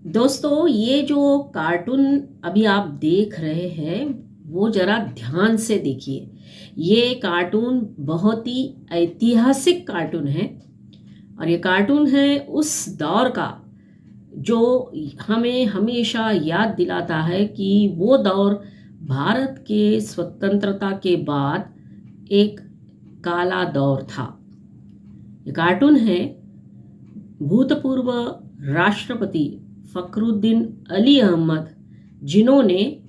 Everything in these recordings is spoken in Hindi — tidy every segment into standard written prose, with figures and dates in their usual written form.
दोस्तों, ये जो कार्टून अभी आप देख रहे हैं वो जरा ध्यान से देखिए। ये कार्टून बहुत ही ऐतिहासिक कार्टून है और ये कार्टून है उस दौर का जो हमें हमेशा याद दिलाता है कि वो दौर भारत के स्वतंत्रता के बाद एक काला दौर था। ये कार्टून है भूतपूर्व राष्ट्रपति फखरुद्दीन अली अहमद, जिन्होंने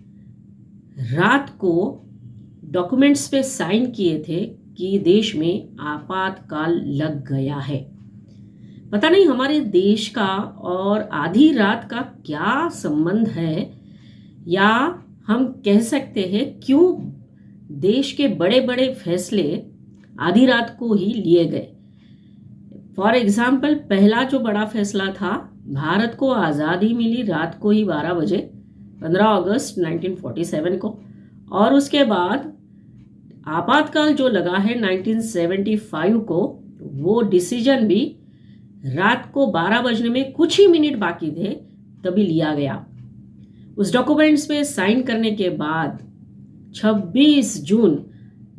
रात को डॉक्यूमेंट्स पे साइन किए थे कि देश में आपातकाल लग गया है। पता नहीं हमारे देश का और आधी रात का क्या संबंध है, या हम कह सकते हैं क्यों देश के बड़े बड़े फैसले आधी रात को ही लिए गए। फॉर एग्जाम्पल, पहला जो बड़ा फैसला था, भारत को आज़ादी मिली रात को ही 12 बजे 15 अगस्त 1947 को, और उसके बाद आपातकाल जो लगा है 1975 को, वो डिसीजन भी रात को 12 बजने में कुछ ही मिनट बाकी थे तभी लिया गया। उस डॉक्यूमेंट्स में साइन करने के बाद 26 जून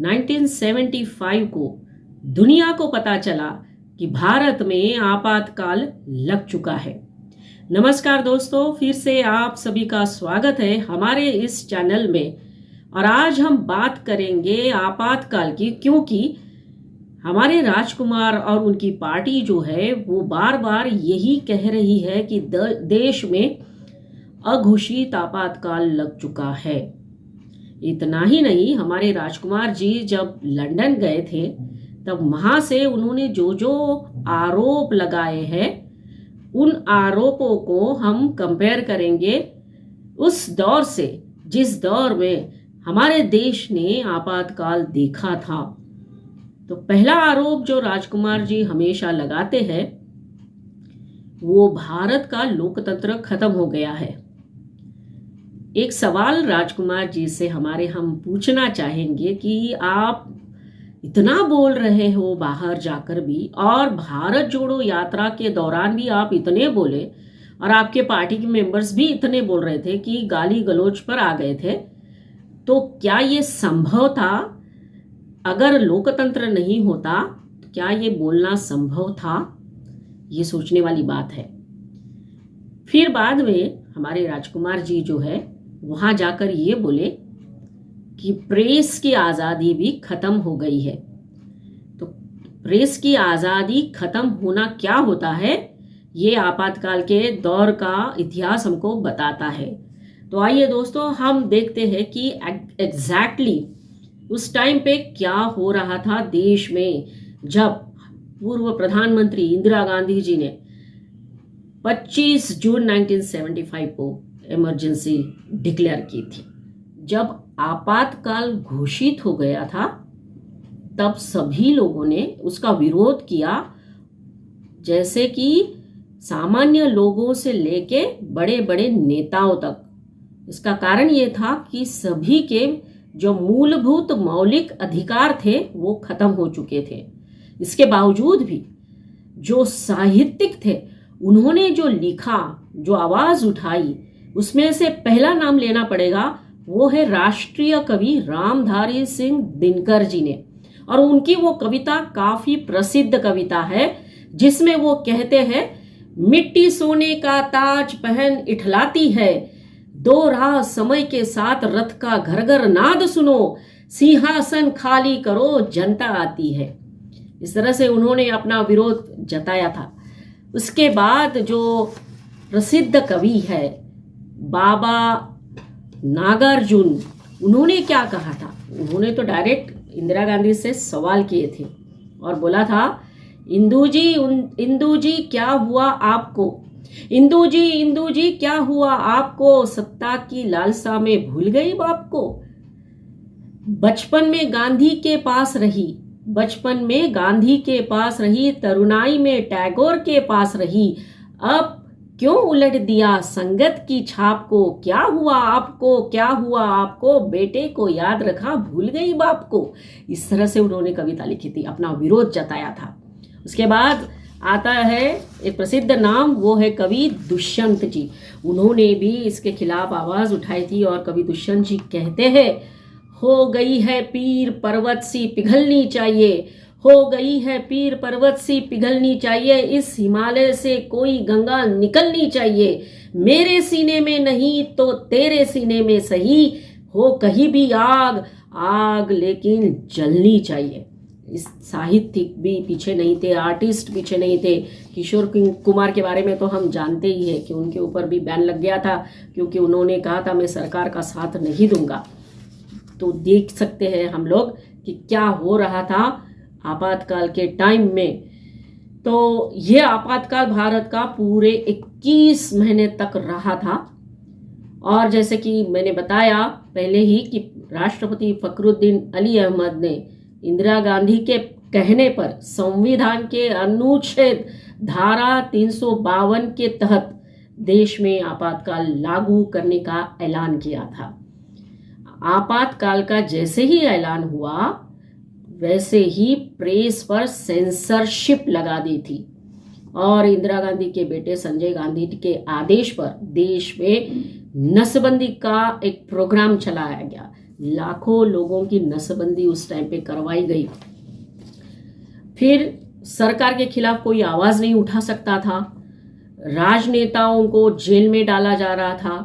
1975 को दुनिया को पता चला कि भारत में आपातकाल लग चुका है। नमस्कार दोस्तों, फिर से आप सभी का स्वागत है हमारे इस चैनल में। और आज हम बात करेंगे आपातकाल की, क्योंकि हमारे राजकुमार और उनकी पार्टी जो है वो बार बार यही कह रही है कि देश में अघोषित आपातकाल लग चुका है। इतना ही नहीं, हमारे राजकुमार जी जब लंदन गए थे तब वहां से उन्होंने जो जो आरोप लगाए हैं, उन आरोपों को हम कंपेयर करेंगे उस दौर से जिस दौर में हमारे देश ने आपातकाल देखा था। तो पहला आरोप जो राजकुमार जी हमेशा लगाते हैं वो भारत का लोकतंत्र खत्म हो गया है। एक सवाल राजकुमार जी से हम पूछना चाहेंगे कि आप इतना बोल रहे हो बाहर जाकर भी, और भारत जोड़ो यात्रा के दौरान भी आप इतने बोले, और आपके पार्टी के मेंबर्स भी इतने बोल रहे थे कि गाली गलौज पर आ गए थे, तो क्या ये संभव था? अगर लोकतंत्र नहीं होता तो क्या ये बोलना संभव था? ये सोचने वाली बात है। फिर बाद में हमारे राजकुमार जी जो है वहां जाकर ये बोले कि प्रेस की आज़ादी भी खत्म हो गई है। तो प्रेस की आज़ादी खत्म होना क्या होता है, ये आपातकाल के दौर का इतिहास हमको बताता है। तो आइए दोस्तों, हम देखते हैं कि एग्जैक्टली उस टाइम पे क्या हो रहा था देश में, जब पूर्व प्रधानमंत्री इंदिरा गांधी जी ने 25 जून 1975 को इमरजेंसी डिक्लेयर की थी। जब आपातकाल घोषित हो गया था तब सभी लोगों ने उसका विरोध किया, जैसे कि सामान्य लोगों से लेके बड़े बड़े नेताओं तक। इसका कारण ये था कि सभी के जो मूलभूत मौलिक अधिकार थे वो खत्म हो चुके थे। इसके बावजूद भी जो साहित्यिक थे, उन्होंने जो लिखा, जो आवाज उठाई, उसमें से पहला नाम लेना पड़ेगा, वो है राष्ट्रीय कवि रामधारी सिंह दिनकर जी ने। और उनकी वो कविता काफी प्रसिद्ध कविता है, जिसमें वो कहते हैं, मिट्टी सोने का ताज पहन इठलाती है, दो राह समय के साथ रथ का घर घर नाद सुनो, सिंहासन खाली करो जनता आती है। इस तरह से उन्होंने अपना विरोध जताया था। उसके बाद जो प्रसिद्ध कवि है बाबा नागार्जुन, उन्होंने क्या कहा था? उन्होंने तो डायरेक्ट इंदिरा गांधी से सवाल किए थे और बोला था, इंदू जी क्या हुआ आपको? इंदू जी क्या हुआ आपको? सत्ता की लालसा में भूल गई बाप को? बचपन में गांधी के पास रही, तरुणाई में टैगोर के पास रही, अब क्यों उलट दिया संगत की छाप को? क्या हुआ आपको? बेटे को याद रखा, भूल गई बाप को? इस तरह से उन्होंने कविता लिखी थी, अपना विरोध जताया था। उसके बाद आता है एक प्रसिद्ध नाम, वो है कवि दुष्यंत जी। उन्होंने भी इसके खिलाफ आवाज़ उठाई थी और कवि दुष्यंत जी कहते हैं, हो गई है पीर पर्वत सी पिघलनी चाहिए, हो गई है पीर पर्वत सी पिघलनी चाहिए, इस हिमालय से कोई गंगा निकलनी चाहिए, मेरे सीने में नहीं तो तेरे सीने में सही, हो कहीं भी आग, आग लेकिन जलनी चाहिए। इस साहित्यिक भी पीछे नहीं थे, आर्टिस्ट पीछे नहीं थे। किशोर कुमार के बारे में तो हम जानते ही हैं कि उनके ऊपर भी बैन लग गया था, क्योंकि उन्होंने कहा था मैं सरकार का साथ नहीं दूंगा। तो देख सकते हैं हम लोग कि क्या हो रहा था आपातकाल के टाइम में। तो ये आपातकाल भारत का पूरे 21 महीने तक रहा था। और जैसे कि मैंने बताया पहले ही कि राष्ट्रपति फखरुद्दीन अली अहमद ने इंदिरा गांधी के कहने पर संविधान के अनुच्छेद धारा 352 के तहत देश में आपातकाल लागू करने का ऐलान किया था। आपातकाल का जैसे ही ऐलान हुआ वैसे ही प्रेस पर सेंसरशिप लगा दी थी और इंदिरा गांधी के बेटे संजय गांधी के आदेश पर देश में नसबंदी का एक प्रोग्राम चलाया गया। लाखों लोगों की नसबंदी उस टाइम पे करवाई गई। फिर सरकार के खिलाफ कोई आवाज नहीं उठा सकता था, राजनेताओं को जेल में डाला जा रहा था,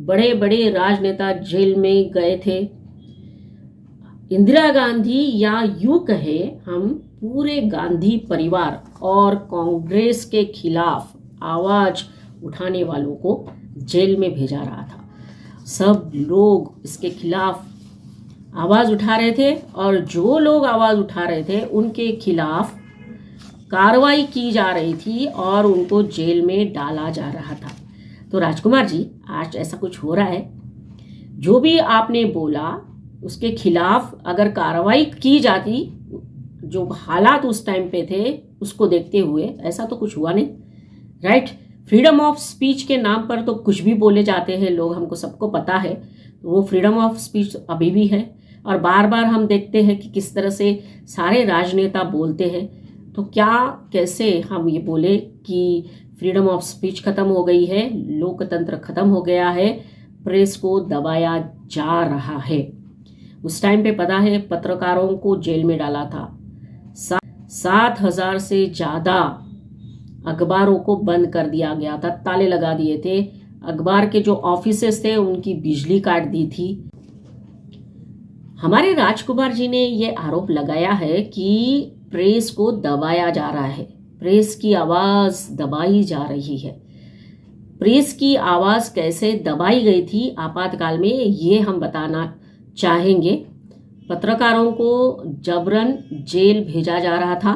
बड़े बड़े राजनेता जेल में गए थे। इंदिरा गांधी या यूं कहे हम पूरे गांधी परिवार और कांग्रेस के खिलाफ आवाज उठाने वालों को जेल में भेजा रहा था। सब लोग इसके खिलाफ आवाज उठा रहे थे और जो लोग आवाज उठा रहे थे उनके खिलाफ कार्रवाई की जा रही थी और उनको जेल में डाला जा रहा था। तो राजकुमार जी, आज ऐसा कुछ हो रहा है, जो भी आपने बोला उसके खिलाफ अगर कार्रवाई की जाती, जो हालात उस टाइम पे थे उसको देखते हुए, ऐसा तो कुछ हुआ नहीं, राइट। फ्रीडम ऑफ स्पीच के नाम पर तो कुछ भी बोले जाते हैं लोग, हमको सबको पता है। वो फ्रीडम ऑफ स्पीच अभी भी है और बार बार हम देखते हैं कि किस तरह से सारे राजनेता बोलते हैं। तो क्या कैसे हम ये बोले कि फ्रीडम ऑफ स्पीच खत्म हो गई है, लोकतंत्र खत्म हो गया है, प्रेस को दबाया जा रहा है। उस टाइम पे पता है पत्रकारों को जेल में डाला था, 7,000 से ज़्यादा अखबारों को बंद कर दिया गया था, ताले लगा दिए थे। अखबार के जो ऑफिसेस थे उनकी बिजली काट दी थी। हमारे राजकुमार जी ने ये आरोप लगाया है कि प्रेस को दबाया जा रहा है, प्रेस की आवाज़ दबाई जा रही है। प्रेस की आवाज़ कैसे दबाई गई थी आपातकाल में, ये हम बताना चाहेंगे। पत्रकारों को जबरन जेल भेजा जा रहा था,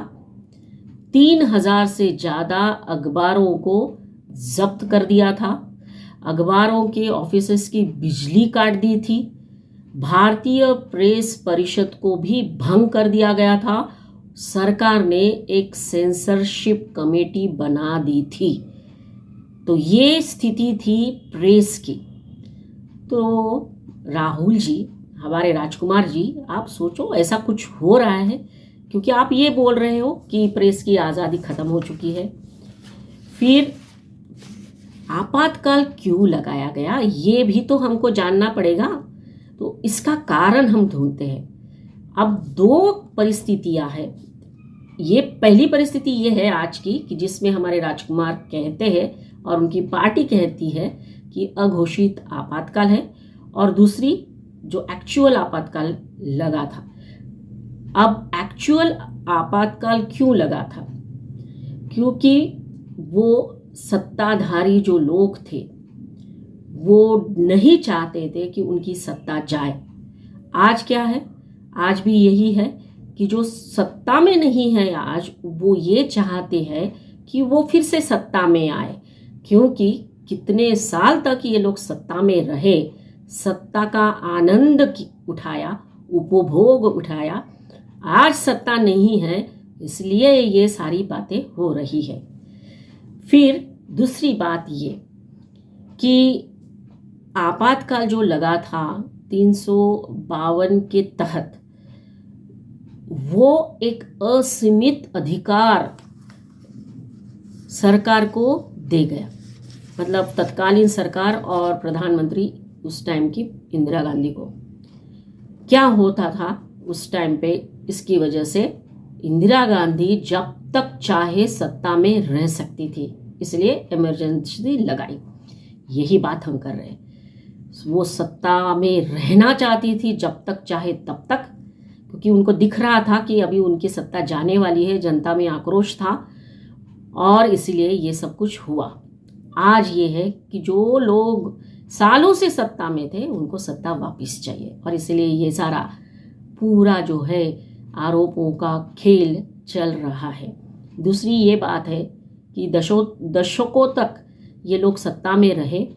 3,000 से ज़्यादा अखबारों को जब्त कर दिया था, अखबारों के ऑफिसेस की बिजली काट दी थी, भारतीय प्रेस परिषद को भी भंग कर दिया गया था, सरकार ने एक सेंसरशिप कमेटी बना दी थी। तो ये स्थिति थी प्रेस की। तो राहुल जी, हमारे राजकुमार जी, आप सोचो ऐसा कुछ हो रहा है, क्योंकि आप ये बोल रहे हो कि प्रेस की आज़ादी खत्म हो चुकी है। फिर आपातकाल क्यों लगाया गया, ये भी तो हमको जानना पड़ेगा। तो इसका कारण हम ढूंढते हैं। अब दो परिस्थितियां हैं। ये पहली परिस्थिति ये है आज की कि जिसमें हमारे राजकुमार कहते हैं और उनकी पार्टी कहती है कि अघोषित आपातकाल है, और दूसरी जो एक्चुअल आपातकाल लगा था। अब एक्चुअल आपातकाल क्यों लगा था? क्योंकि वो सत्ताधारी जो लोग थे वो नहीं चाहते थे कि उनकी सत्ता जाए। आज क्या है? आज भी यही है कि जो सत्ता में नहीं है आज, वो ये चाहते हैं कि वो फिर से सत्ता में आए, क्योंकि कितने साल तक ये लोग सत्ता में रहे, सत्ता का आनंद उठाया, उपभोग उठाया। आज सत्ता नहीं है, इसलिए ये सारी बातें हो रही है। फिर दूसरी बात ये कि आपातकाल जो लगा था 352 के तहत, वो एक असीमित अधिकार सरकार को दे गया, मतलब तत्कालीन सरकार और प्रधानमंत्री उस टाइम की इंदिरा गांधी को। क्या होता था उस टाइम पे, इसकी वजह से इंदिरा गांधी जब तक चाहे सत्ता में रह सकती थी, इसलिए इमरजेंसी लगाई। यही बात हम कर रहे हैं। वो सत्ता में रहना चाहती थी जब तक चाहे तब तक, क्योंकि उनको दिख रहा था कि अभी उनकी सत्ता जाने वाली है, जनता में आक्रोश था और इसलिए ये सब कुछ हुआ। आज ये है कि जो लोग सालों से सत्ता में थे उनको सत्ता वापस चाहिए और इसलिए ये सारा पूरा जो है आरोपों का खेल चल रहा है। दूसरी ये बात है कि दशकों तक ये लोग सत्ता में रहे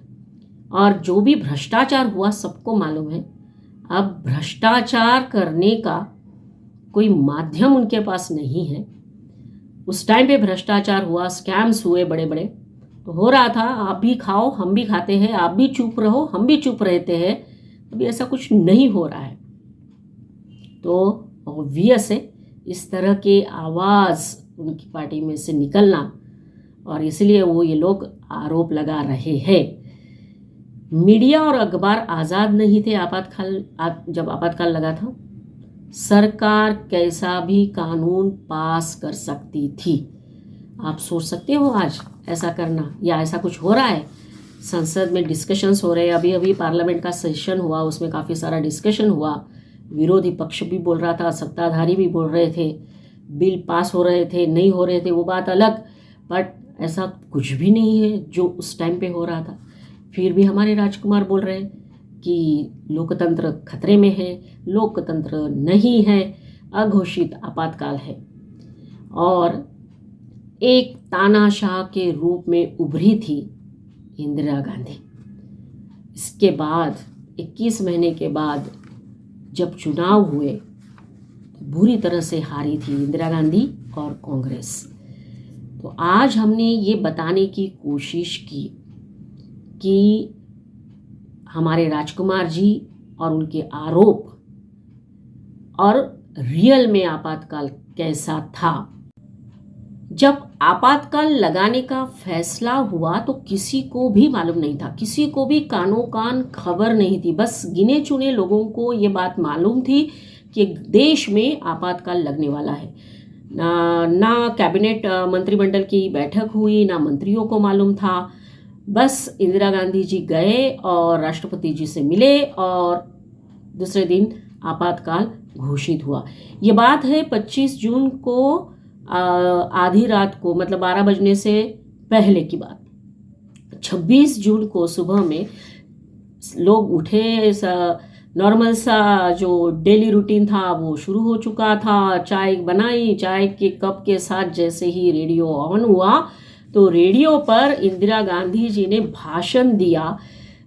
और जो भी भ्रष्टाचार हुआ सबको मालूम है। अब भ्रष्टाचार करने का कोई माध्यम उनके पास नहीं है। उस टाइम पे भ्रष्टाचार हुआ, स्कैम्स हुए बड़े बड़े, तो हो रहा था आप भी खाओ हम भी खाते हैं, आप भी चुप रहो हम भी चुप रहते हैं। अभी ऐसा कुछ नहीं हो रहा है। तो ऑब्वियस है इस तरह के आवाज़ उनकी पार्टी में से निकलना और इसलिए वो ये लोग आरोप लगा रहे हैं। मीडिया और अखबार आज़ाद नहीं थे जब आपातकाल लगा था। सरकार कैसा भी कानून पास कर सकती थी। आप सोच सकते हो आज ऐसा करना या ऐसा कुछ हो रहा है। संसद में डिस्कशंस हो रहे हैं, अभी अभी पार्लियामेंट का सेशन हुआ, उसमें काफ़ी सारा डिस्कशन हुआ। विरोधी पक्ष भी बोल रहा था, सत्ताधारी भी बोल रहे थे, बिल पास हो रहे थे नहीं हो रहे थे वो बात अलग, बट ऐसा कुछ भी नहीं है जो उस टाइम पे हो रहा था। फिर भी हमारे राजकुमार बोल रहे हैं कि लोकतंत्र खतरे में है, लोकतंत्र नहीं है, अघोषित आपातकाल है। और एक तानाशाह के रूप में उभरी थी इंदिरा गांधी। इसके बाद 21 महीने के बाद जब चुनाव हुए तो बुरी तरह से हारी थी इंदिरा गांधी और कांग्रेस। तो आज हमने ये बताने की कोशिश की कि हमारे राजकुमार जी और उनके आरोप और रियल में आपातकाल कैसा था। जब आपातकाल लगाने का फैसला हुआ तो किसी को भी मालूम नहीं था, किसी को भी कानो कान खबर नहीं थी। बस गिने चुने लोगों को ये बात मालूम थी कि देश में आपातकाल लगने वाला है। ना कैबिनेट मंत्रिमंडल की बैठक हुई, ना मंत्रियों को मालूम था। बस इंदिरा गांधी जी गए और राष्ट्रपति जी से मिले और दूसरे दिन आपातकाल घोषित हुआ। ये बात है 25 जून को आधी रात को, मतलब 12 बजने से पहले की बात। 26 जून को सुबह में लोग उठे, नॉर्मल सा जो डेली रूटीन था वो शुरू हो चुका था। चाय बनाई, चाय के कप के साथ जैसे ही रेडियो ऑन हुआ तो रेडियो पर इंदिरा गांधी जी ने भाषण दिया।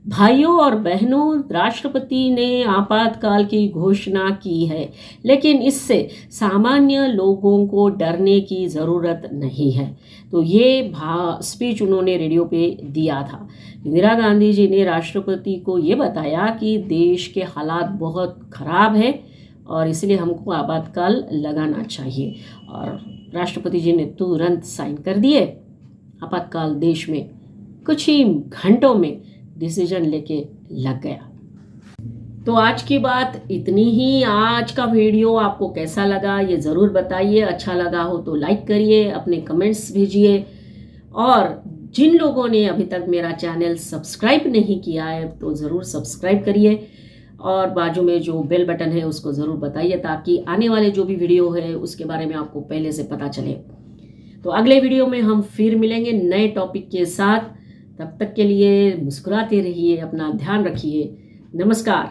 भाइयों और बहनों, राष्ट्रपति ने आपातकाल की घोषणा की है, लेकिन इससे सामान्य लोगों को डरने की ज़रूरत नहीं है। तो ये स्पीच उन्होंने रेडियो पे दिया था। इंदिरा गांधी जी ने राष्ट्रपति को ये बताया कि देश के हालात बहुत ख़राब है और इसलिए हमको आपातकाल लगाना चाहिए, और राष्ट्रपति जी ने तुरंत साइन कर दिए। आपातकाल देश में कुछ ही घंटों में डिसीजन लेके लग गया। तो आज की बात इतनी ही। आज का वीडियो आपको कैसा लगा ये ज़रूर बताइए। अच्छा लगा हो तो लाइक करिए, अपने कमेंट्स भेजिए, और जिन लोगों ने अभी तक मेरा चैनल सब्सक्राइब नहीं किया है तो ज़रूर सब्सक्राइब करिए और बाजू में जो बेल बटन है उसको ज़रूर बताइए ताकि आने वाले जो भी वीडियो है उसके बारे में आपको पहले से पता चले। तो अगले वीडियो में हम फिर मिलेंगे नए टॉपिक के साथ। तब तक के लिए मुस्कुराते रहिए, अपना ध्यान रखिए। नमस्कार।